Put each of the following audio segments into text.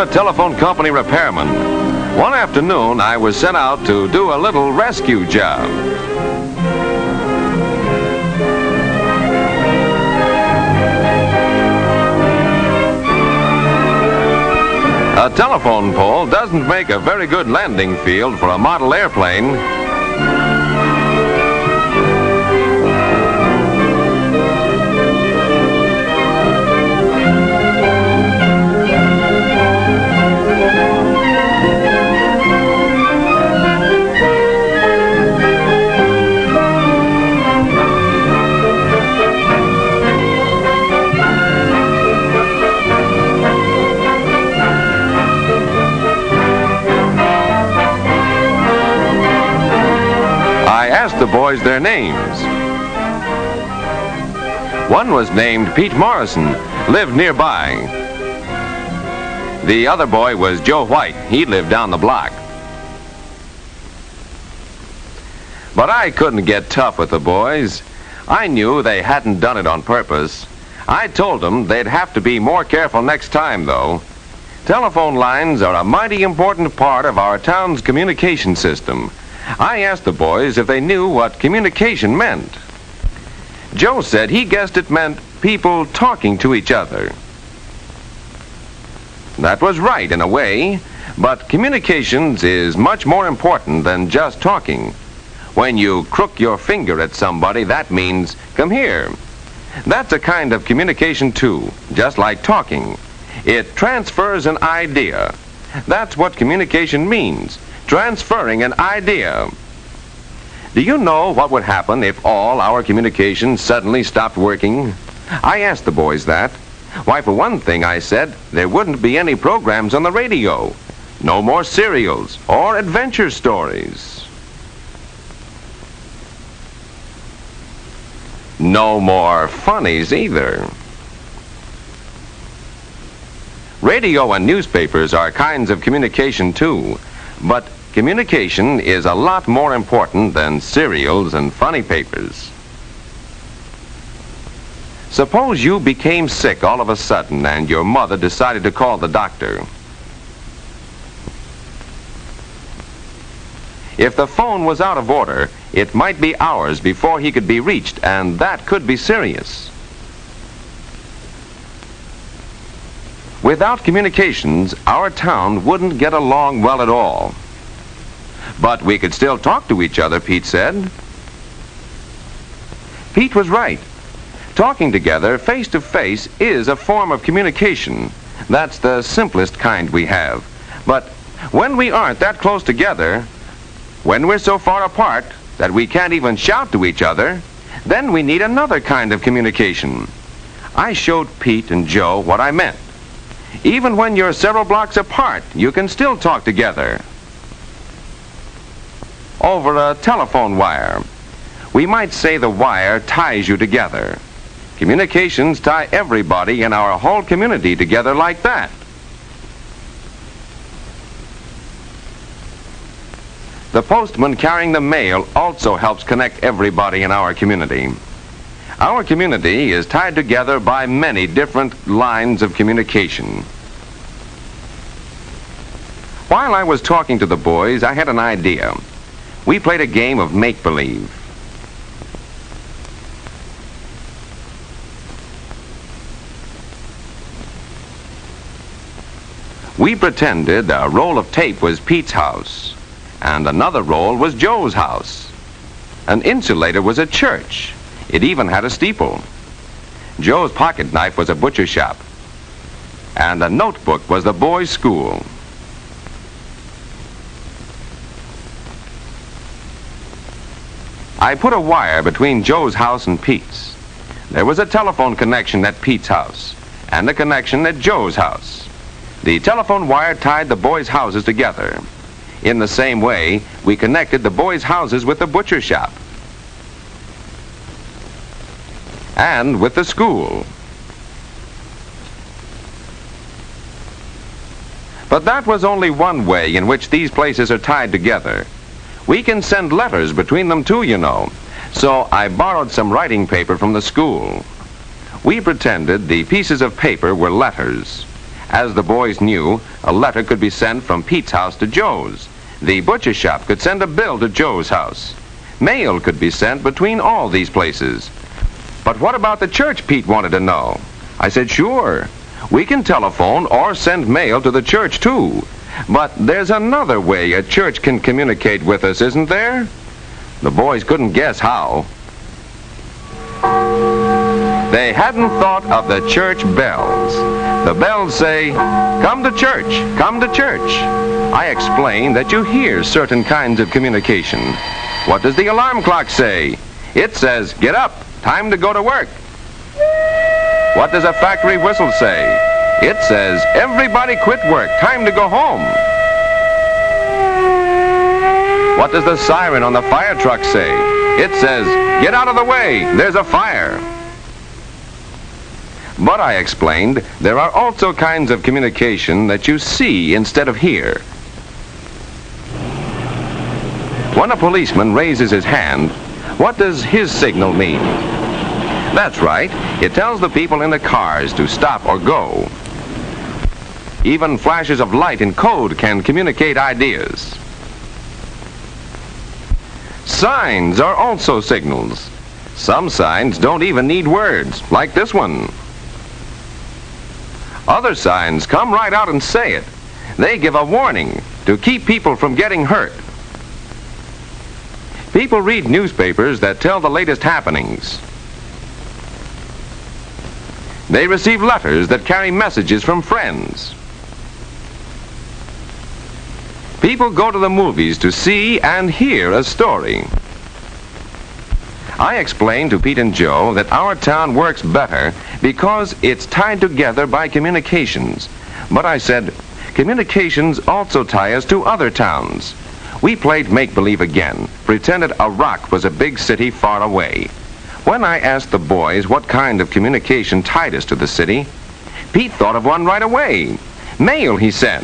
a telephone company repairman. One afternoon, I was sent out to do a little rescue job. A telephone pole doesn't make a very good landing field for a model airplane. The boys their names. One was named Pete Morrison, lived nearby. The other boy was Joe White. He lived down the block. But I couldn't get tough with the boys. I knew they hadn't done it on purpose. I told them they'd have to be more careful next time, though. Telephone lines are a mighty important part of our town's communication system. I asked the boys if they knew what communication meant. Joe said he guessed it meant people talking to each other. That was right in a way, but communications is much more important than just talking. When you crook your finger at somebody, that means, "Come here." That's a kind of communication too, just like talking. It transfers an idea. That's what communication means. Transferring an idea. Do you know what would happen if all our communications suddenly stopped working? I asked the boys that. Why, for one thing, I said, there wouldn't be any programs on the radio. No more serials or adventure stories. No more funnies either. Radio and newspapers are kinds of communication too. But communication is a lot more important than serials and funny papers. Suppose you became sick all of a sudden and your mother decided to call the doctor. If the phone was out of order, it might be hours before he could be reached, and that could be serious. Without communications, our town wouldn't get along well at all. But we could still talk to each other, Pete said. Pete was right. Talking together face to face is a form of communication. That's the simplest kind we have. But when we aren't that close together, when we're so far apart that we can't even shout to each other, then we need another kind of communication. I showed Pete and Joe what I meant. Even when you're several blocks apart, you can still talk together. Over a telephone wire. We might say the wire ties you together. Communications tie everybody in our whole community together like that. The postman carrying the mail also helps connect everybody in our community. Our community is tied together by many different lines of communication. While I was talking to the boys, I had an idea. We played a game of make-believe. We pretended a roll of tape was Pete's house, and another roll was Joe's house. An insulator was a church. It even had a steeple. Joe's pocket knife was a butcher shop, and a notebook was the boys' school. I put a wire between Joe's house and Pete's. There was a telephone connection at Pete's house and a connection at Joe's house. The telephone wire tied the boys' houses together. In the same way, we connected the boys' houses with the butcher shop and with the school. But that was only one way in which these places are tied together. We can send letters between them too, you know. So I borrowed some writing paper from the school. We pretended the pieces of paper were letters, As the boys knew, a letter could be sent from Pete's house to Joe's. The butcher shop could send a bill to Joe's house. Mail could be sent between all these places. But what about the church, Pete wanted to know. I said, sure. We can telephone or send mail to the church, too. But there's another way a church can communicate with us, isn't there? The boys couldn't guess how. They hadn't thought of the church bells. The bells say, "Come to church, come to church." I explained that you hear certain kinds of communication. What does the alarm clock say? It says, "Get up, time to go to work." What does a factory whistle say? It says, "Everybody quit work, time to go home." What does the siren on the fire truck say? It says, "Get out of the way, there's a fire." But I explained, there are also kinds of communication that you see instead of hear. When a policeman raises his hand, what does his signal mean? That's right, it tells the people in the cars to stop or go. Even flashes of light in code can communicate ideas. Signs are also signals. Some signs don't even need words, like this one. Other signs come right out and say it. They give a warning to keep people from getting hurt. People read newspapers that tell the latest happenings. They receive letters that carry messages from friends. People go to the movies to see and hear a story. I explained to Pete and Joe that our town works better because it's tied together by communications. But I said, communications also tie us to other towns. We played make-believe again, pretended a rock was a big city far away. When I asked the boys what kind of communication tied us to the city, Pete thought of one right away. Mail, he said.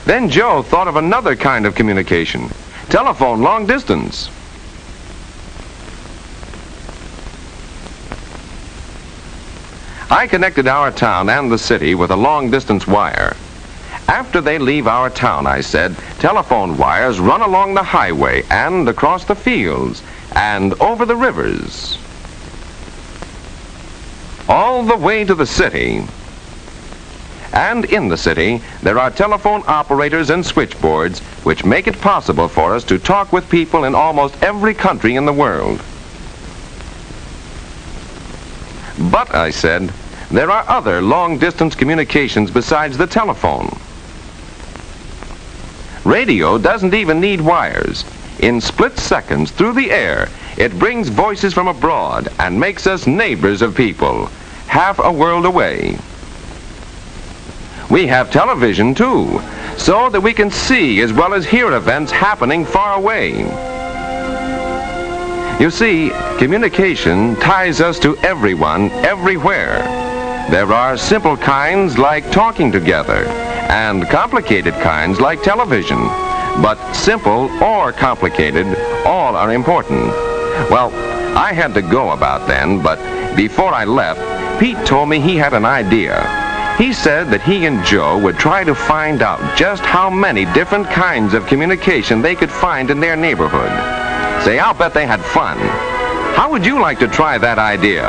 Then Joe thought of another kind of communication. Telephone long distance. I connected our town and the city with a long-distance wire. After they leave our town, I said, telephone wires run along the highway and across the fields and over the rivers, all the way to the city. And in the city, there are telephone operators and switchboards which make it possible for us to talk with people in almost every country in the world. But, I said, there are other long-distance communications besides the telephone. Radio doesn't even need wires. In split seconds, through the air, it brings voices from abroad and makes us neighbors of people, half a world away. We have television, too, so that we can see as well as hear events happening far away. You see, communication ties us to everyone, everywhere. There are simple kinds like talking together, and complicated kinds like television. But simple or complicated, all are important. Well, I had to go about then, but before I left, Pete told me he had an idea. He said that he and Joe would try to find out just how many different kinds of communication they could find in their neighborhood. Say, I'll bet they had fun. How would you like to try that idea?